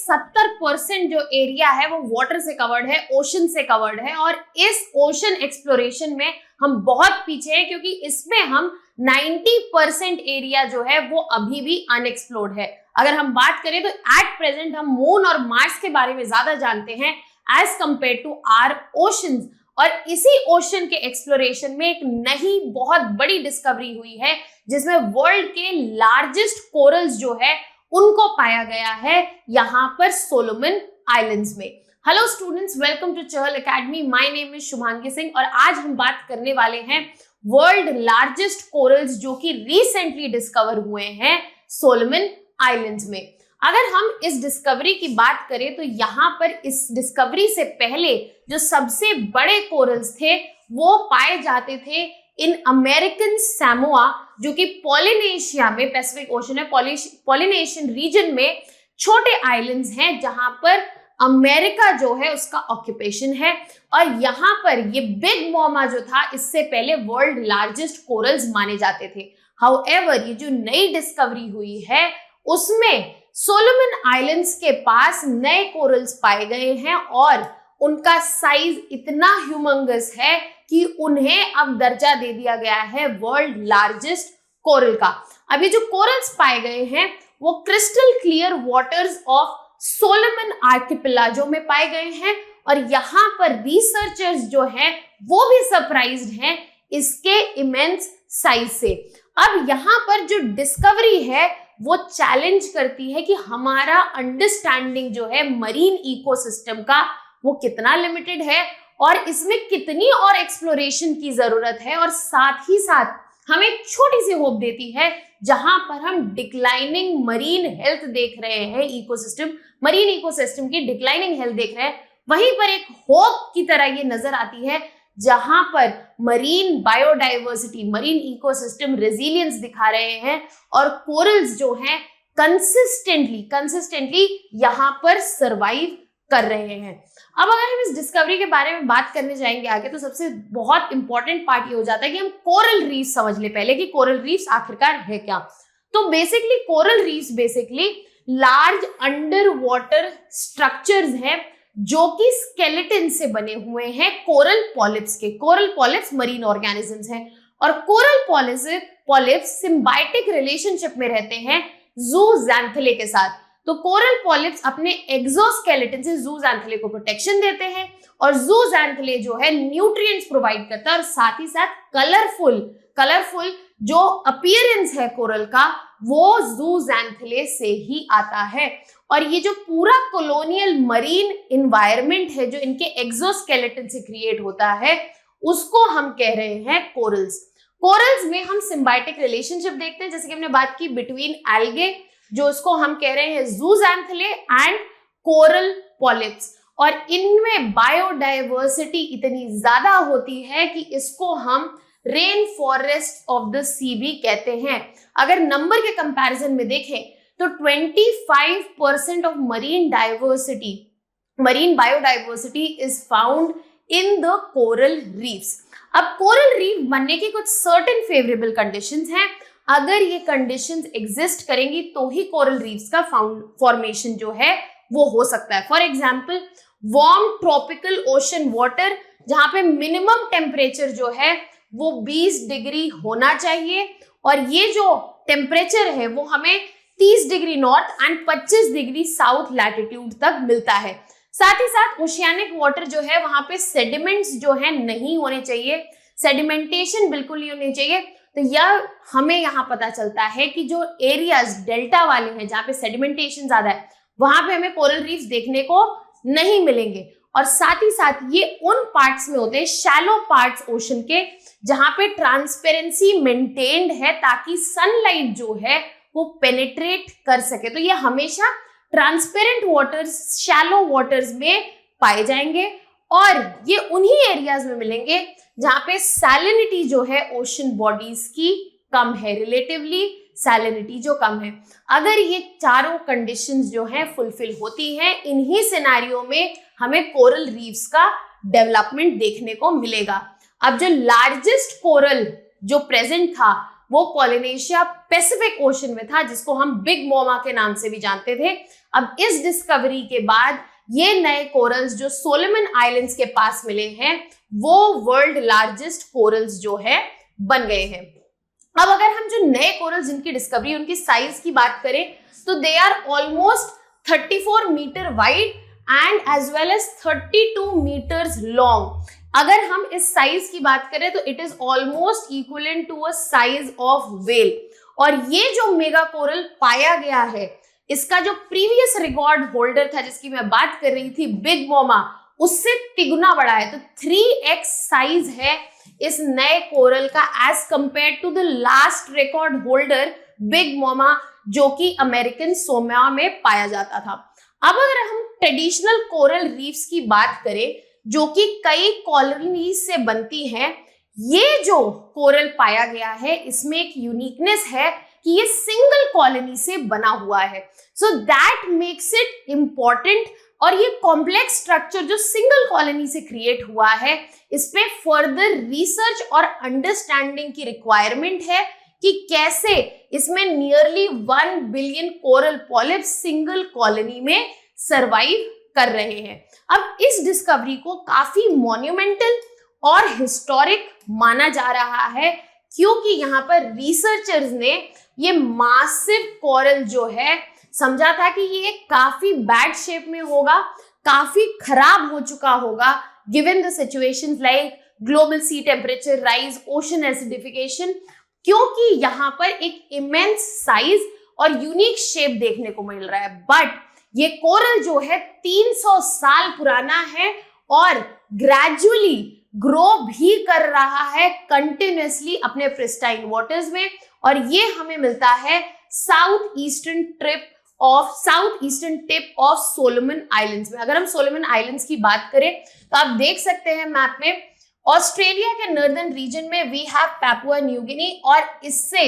70% जो एरिया है वो वाटर से कवर्ड है, ओशन से कवर्ड है, और इस ओशन एक्सप्लोरेशन में हम बहुत पीछे हैं क्योंकि इसमें हम 90% एरिया जो है वो अभी भी अनएक्सप्लोर्ड है। अगर हम बात करें तो एट प्रेजेंट हम मून और मार्स के बारे में ज्यादा जानते हैं as compare to our oceans, और इसी ओशन के एक्सप्लोरेशन में एक नई बहुत बड़ी डिस्कवरी हुई है जिसमें वर्ल्ड के लार्जेस्ट कोरल्स जो है उनको पाया गया है यहाँ पर सोलोमन आइलैंड्स में। Hello students, welcome to Chahal academy. My name is Shubhangi Singh और आज हम बात करने वाले हैं वर्ल्ड लार्जेस्ट कोरल्स जो कि रिसेंटली डिस्कवर हुए हैं सोलोमन आइलैंड्स में। अगर हम इस डिस्कवरी की बात करें तो यहाँ पर इस डिस्कवरी से पहले जो सबसे बड़े कोरल्स थे वो पाए जाते थे इन अमेरिकन सैमोआ, जो कि पॉलिनेशिया में, पैसिफिक ओशन है, पॉलिनेशियन रीजन में छोटे आइलैंड्स हैं जहां पर अमेरिका जो है उसका ऑक्यूपेशन है। और यहाँ पर ये बिग मामा जो था इससे पहले वर्ल्ड लार्जेस्ट कोरल्स माने जाते थे। हाउएवर ये जो नई डिस्कवरी हुई है उसमें सोलोमन आइलैंड्स के पास नए कोरल्स पाए गए हैं और उनका साइज इतना ह्यूमंगस है कि उन्हें अब दर्जा दे दिया गया है वर्ल्ड लार्जेस्ट कोरल का। अभी जो कोरल्स पाए गए हैं वो crystal clear waters of Solomon archipelago में पाए गए हैं और यहाँ पर रिसर्चर्स जो हैं वो भी सरप्राइज्ड हैं इसके इमेंस साइज से। अब यहाँ पर जो डिस्कवरी है वो चैलेंज करती है कि हमारा अंडरस्टैंडिंग जो है मरीन इकोसिस्टम का वो कितना लिमिटेड है और इसमें कितनी और एक्सप्लोरेशन की जरूरत है, और साथ ही साथ हमें एक छोटी सी होप देती है जहां पर हम डिक्लाइनिंग मरीन हेल्थ देख रहे हैं, इकोसिस्टम, मरीन इकोसिस्टम की डिक्लाइनिंग हेल्थ देख रहे हैं, वहीं पर एक होप की तरह ये नजर आती है जहां पर marine biodiversity, marine ecosystem resilience दिखा रहे हैं और कोरल्स जो हैं कंसिस्टेंटली यहां पर सरवाइव कर रहे हैं। अब अगर हम इस डिस्कवरी के बारे में बात करने जाएंगे आगे तो सबसे बहुत इंपॉर्टेंट पार्ट ये हो जाता है कि हम कोरल रीफ समझ ले पहले कि कोरल रीफ्स आखिरकार है क्या। तो basically coral reefs basically large under water structures हैं जो कि स्केलेटन से बने हुए हैं कोरल पॉलिप्स के। कोरल पॉलिप्स मरीन ऑर्गेनिजम्स हैं और कोरल पॉलिप्स सिम्बायोटिक रिलेशनशिप में रहते हैं ज़ूज़ैंथेले के साथ। तो कोरल पॉलिप्स अपने एक्सोस्केलेटन से ज़ूज़ैंथेले को प्रोटेक्शन देते हैं और ज़ूज़ैंथेले जो है न्यूट्रिएंट्स प्रोवाइड करता है और साथ ही साथ कलरफुल जो अपीयरेंस है कोरल का वो ज़ूज़ैंथेले से ही आता है। और ये जो पूरा कॉलोनियल मरीन एनवायरनमेंट है जो इनके एक्सोस्केलेटन से क्रिएट होता है उसको हम कह रहे हैं कोरल्स। कोरल्स में हम सिम्बायोटिक रिलेशनशिप देखते हैं, जैसे कि हमने बात की बिटवीन एल्गे, जो उसको हम कह रहे हैं ज़ूज़ैंथेले, एंड कोरल पॉलिप्स, और इनमें बायोडाइवर्सिटी इतनी ज्यादा होती है कि इसको हम रेन फॉरेस्ट ऑफ द सी भी कहते हैं। अगर नंबर के कंपैरिजन में देखें तो 25% of marine biodiversity is found in the coral reefs. अब कोरल रीफ बनने की कुछ सर्टेन फेवरेबल कंडीशंस हैं। अगर ये कंडीशंस एग्जिस्ट करेंगी तो ही कोरल रीफ्स का फॉर्मेशन जो है वो हो सकता है। For example warm tropical ocean water, जहां पे मिनिमम टेम्परेचर जो है वो 20 डिग्री होना चाहिए और ये जो टेम्परेचर है वो हमें 30 degree north and 25 degree south latitude तक मिलता है। साथ ही साथ ओशियानिक वाटर जो है वहां पे सेडिमेंट्स जो है नहीं होने चाहिए, सेडिमेंटेशन बिल्कुल नहीं होनी चाहिए। तो यह हमें यहाँ पता चलता है कि जो एरियाज डेल्टा वाले हैं जहाँ पे सेडिमेंटेशन ज्यादा है वहां पे हमें कोरल रीफ्स देखने को नहीं मिलेंगे। और साथ ही साथ ये उन पार्ट्स में होते हैं, शैलो पार्ट्स ओशन के, जहां पे ट्रांसपेरेंसी मेंटेन्ड है ताकि सनलाइट जो है वो पेनिट्रेट कर सके। तो ये हमेशा ट्रांसपेरेंट वाटर्स, शैलो वाटर्स में पाए जाएंगे और ये उन्हीं एरियाज में मिलेंगे जहां पे सैलिनिटी जो है ओशन बॉडीज की कम है, रिलेटिवली सैलिनिटी जो कम है। अगर ये चारों कंडीशंस जो हैं फुलफिल होती हैं, इन्हीं सिनेरियो में हमें कोरल रीफ्स का डेवलपमेंट देखने को मिलेगा। अब जो लार्जेस्ट कोरल जो प्रेजेंट था वो पॉलिनेशिया पैसिफिक ओशन में था, जिसको हम बिग मोमा के नाम से भी जानते थे। अब इस डिस्कवरी के बाद ये नए कोरल्स जो सोलोमन आइलैंड्स के पास मिले हैं वो वर्ल्ड लार्जेस्ट कोरल्स जो है बन गए हैं। अब अगर हम जो नए कोरल्स जिनकी डिस्कवरी उनकी साइज की बात करें तो they are almost 34 metre wide and as well as 32 metres long. अगर हम इस साइज की बात करें तो it is almost equivalent to a size of whale. और ये जो मेगा कोरल पाया गया है इसका जो प्रीवियस रिकॉर्ड होल्डर था जिसकी मैं बात कर रही थी बिग मोमा, उससे तिगुना बड़ा है। तो 3x साइज है इस नए कोरल का age compare to the last record holder big mama जो कि अमेरिकन सोमा में पाया जाता था। अब अगर हम ट्रेडिशनल कोरल रीफ्स की बात करें जो कि कई कॉलोनीज से बनती हैं, ये जो कोरल पाया गया है इसमें एक यूनिकनेस है कि ये सिंगल कॉलोनी से बना हुआ है। So that makes it important. और ये कॉम्प्लेक्स स्ट्रक्चर जो सिंगल कॉलोनी से क्रिएट हुआ है इसमें फर्दर रिसर्च और अंडरस्टैंडिंग की रिक्वायरमेंट है कि कैसे इसमें nearly 1 billion coral polyps single colony में सरवाइव कर रहे हैं। अब इस डिस्कवरी को काफी मॉन्यूमेंटल और हिस्टोरिक माना जा रहा है क्योंकि यहाँ पर रिसर्चर्स ने ये मासिव कोरल जो है समझा था कि ये काफी बैड शेप में होगा, काफी खराब हो चुका होगा given the situations like global sea temperature rise, ocean acidification, क्योंकि यहाँ पर एक इमेंस साइज और यूनिक शेप देखने को मिल रहा है। बट ये कोरल जो है 300 साल पुराना है और ग्रेजुअली ग्रो भी कर रहा है कंटिन्यूअसली अपने प्रिस्टाइन वाटर्स में। और ये हमें मिलता है south eastern tip of Solomon Islands में। अगर हम सोलोमन आइलैंड्स की बात करें तो आप देख सकते हैं मैप में ऑस्ट्रेलिया के नॉर्दर्न रीजन में we have Papua New Guinea और इससे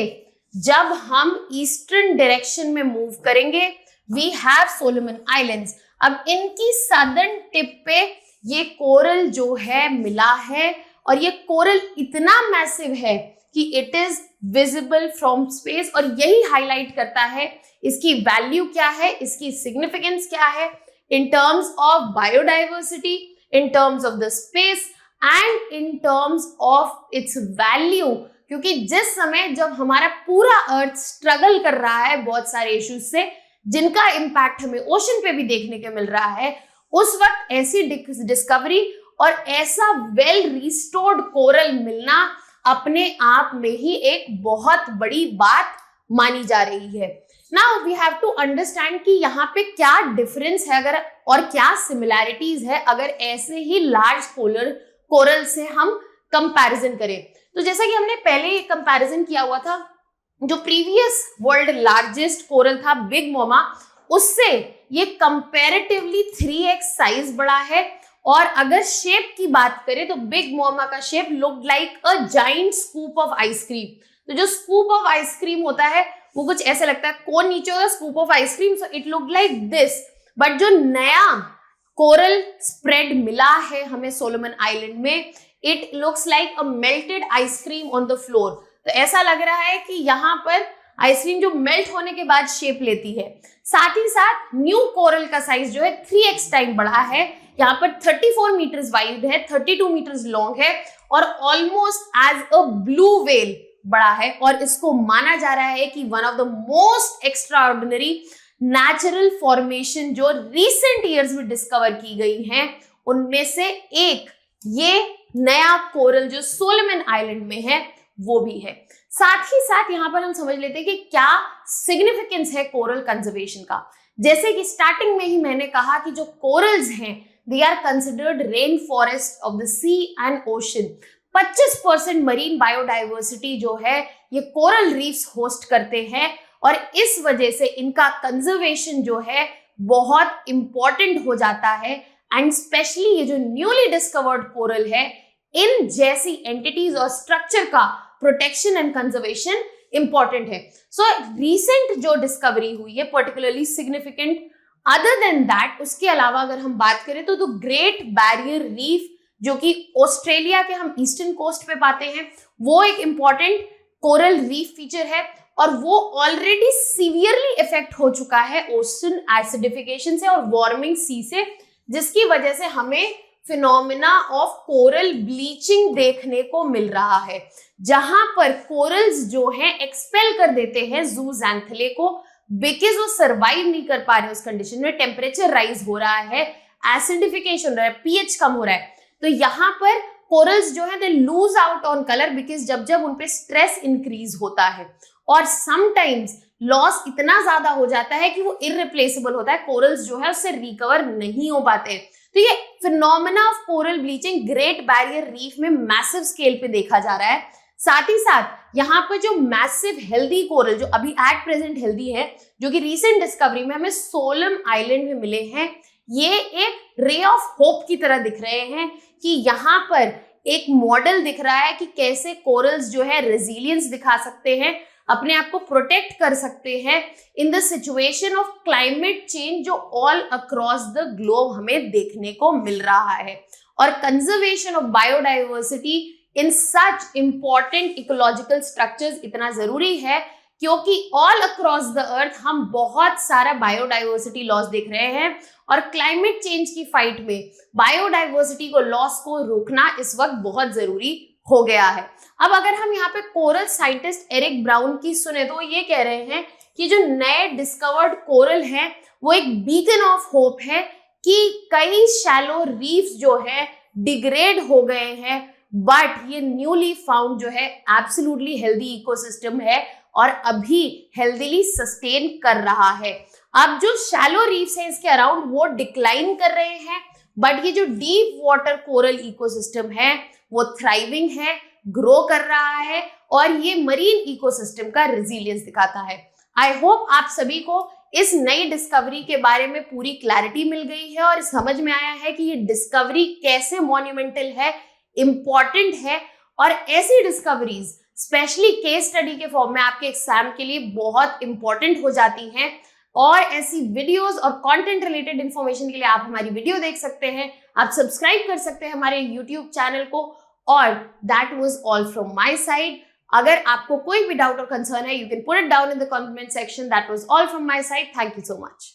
जब हम ईस्टर्न डायरेक्शन में मूव करेंगे वी हैव सोलोमन आइलैंड्स। अब इनकी सदर्न टिप पे ये कोरल जो है मिला है और ये कोरल इतना मैसिव है कि it is visible from space और यही हाईलाइट करता है इसकी वैल्यू क्या है, इसकी सिग्निफिकेंस क्या है in terms of biodiversity, in terms of the space and in terms of its value. क्योंकि जिस समय जब हमारा पूरा अर्थ स्ट्रगल कर रहा है बहुत सारे इश्यूज से जिनका इम्पैक्ट हमें ओशन पे भी देखने को मिल रहा है, उस वक्त ऐसी डिस्कवरी और ऐसा वेल रिस्टोर्ड कोरल मिलना अपने आप में ही एक बहुत बड़ी बात मानी जा रही है। Now we have to understand कि यहाँ पे क्या डिफरेंस है अगर और क्या सिमिलैरिटीज है अगर ऐसे ही लार्ज कोरल से हम कंपैरिजन करें। तो जैसा कि हमने पहले कंपैरिजन किया हुआ था, जो प्रीवियस वर्ल्ड लार्जेस्ट कोरल था बिग मोमा, उससे ये कंपैरेटिवली 3x साइज बड़ा है। और अगर शेप की बात करें तो बिग मोमा का shape look like a giant scoop of ice cream. तो जो स्कूप ऑफ आइसक्रीम होता है वो कुछ ऐसे लगता है, कोन नीचे होगा, scoop of ice cream, so it look like this. But जो नया कोरल स्प्रेड मिला है हमें सोलोमन आइलैंड में, it looks like a melted ice cream on the floor. तो ऐसा लग रहा है कि यहाँ पर आइसक्रीम जो मेल्ट होने के बाद शेप लेती है। साथ ही साथ न्यू कोरल का साइज जो है 3x टाइम बड़ा है, यहाँ पर 34 मीटर्स वाइड है, 32 मीटर्स लॉन्ग है और almost as a blue whale बड़ा है। और इसको माना जा रहा है कि one of the most extraordinary natural formation जो रिसेंट ईयर्स में डिस्कवर की गई हैं उनमें से एक ये नया कोरल जो सोलोमन आइलैंड में है वो भी है। साथ ही साथ यहाँ पर हम समझ लेते हैं कि क्या सिग्निफिकेंस है कोरल कंजर्वेशन का। जैसे कि स्टार्टिंग में ही मैंने कहा कि जो कोरल्स हैं they are considered rain forest of the sea and ocean. 25% marine biodiversity जो है ये कोरल रीफ्स होस्ट करते हैं और इस वजह से इनका कंजर्वेशन जो है बहुत इंपॉर्टेंट हो जाता है। एंड स्पेशली ये जो न्यूली डिस्कवर्ड कोरल है, इन जैसी एंटिटीज और स्ट्रक्चर का प्रोटेक्शन एंड कंजर्वेशन इंपॉर्टेंट है। सो रिसेंट जो डिस्कवरी हुई है particularly significant. Other than that, उसके अलावा अगर हम बात करें तो ग्रेट बैरियर रीफ जो कि ऑस्ट्रेलिया के हम ईस्टर्न कोस्ट पे पाते हैं, वो एक इंपॉर्टेंट कोरल रीफ फीचर है और वो ऑलरेडी सीवियरली इफेक्ट हो चुका है ओशन एसिडिफिकेशन से और वार्मिंग सी से, जिसकी वजह से हमें फिनोमिना ऑफ कोरल ब्लीचिंग देखने को मिल रहा है, जहां पर कोरल्स जो हैं एक्सपेल कर देते हैं जूज़ैंथेले को, बिकॉज वो सर्वाइव नहीं कर पा रहे उस कंडीशन में, टेम्परेचर राइज हो रहा है, एसिडिफिकेशन हो रहा है, पीएच कम हो रहा है। तो यहाँ पर कोरल्स जो है they lose out on colour because जब उन पे स्ट्रेस इंक्रीज होता है और समटाइम्स लॉस इतना ज्यादा हो जाता है कि वो इररिप्लेसेबल होता है, कोरल्स जो है उससे रिकवर नहीं हो पाते। तो ये phenomena of coral bleaching great barrier reef में मैसिव स्केल पे देखा जा रहा है। साथ ही साथ यहाँ पर जो मैसिव हेल्दी कोरल जो अभी एट प्रेजेंट हेल्दी है, जो कि रीसेंट डिस्कवरी में हमें सोलम आइलैंड में मिले हैं, ये एक रे ऑफ होप की तरह दिख रहे हैं कि यहाँ पर एक मॉडल दिख रहा है कि कैसे कोरल्स जो है रेजिलियंस दिखा सकते हैं, अपने आप को प्रोटेक्ट कर सकते हैं in the situation of climate change जो ऑल अक्रॉस द ग्लोब हमें देखने को मिल रहा है। और conservation of biodiversity in such important ecological structures इतना जरूरी है क्योंकि ऑल अक्रॉस द अर्थ हम बहुत सारा बायोडाइवर्सिटी लॉस देख रहे हैं और क्लाइमेट चेंज की फाइट में बायोडाइवर्सिटी को लॉस को रोकना इस वक्त बहुत जरूरी हो गया है। अब अगर हम यहाँ पे कोरल साइंटिस्ट एरिक ब्राउन की सुने तो ये कह रहे हैं कि जो नए डिस्कवर्ड कोरल हैं वो एक बीकन ऑफ होप है कि कई शैलो रीफ्स जो है डिग्रेड हो गए हैं, बट ये न्यूली फाउंड जो है एब्सोल्युटली हेल्दी इकोसिस्टम है और अभी हेल्दीली सस्टेन कर रहा है। अब जो शैलो रीफ्स हैं इसके अराउंड वो डिक्लाइन कर रहे हैं, बट ये जो डीप वाटर कोरल इकोसिस्टम है वो थ्राइविंग है, ग्रो कर रहा है और ये मरीन इकोसिस्टम का रेजिलियंस दिखाता है। आई होप आप सभी को इस नई डिस्कवरी के बारे में पूरी क्लैरिटी मिल गई है और समझ में आया है कि ये डिस्कवरी कैसे मॉन्यूमेंटल है, इंपॉर्टेंट है और ऐसी डिस्कवरीज स्पेशली केस स्टडी के फॉर्म में आपके एग्जाम के लिए बहुत इंपॉर्टेंट हो जाती हैं। और ऐसी वीडियोस और कंटेंट रिलेटेड इंफॉर्मेशन के लिए आप हमारी वीडियो देख सकते हैं, आप सब्सक्राइब कर सकते हैं हमारे यूट्यूब चैनल को। और that was all from my side. अगर आपको कोई भी डाउट और कंसर्न है, you can put it down in the comment section. That was all from my side. Thank you so much.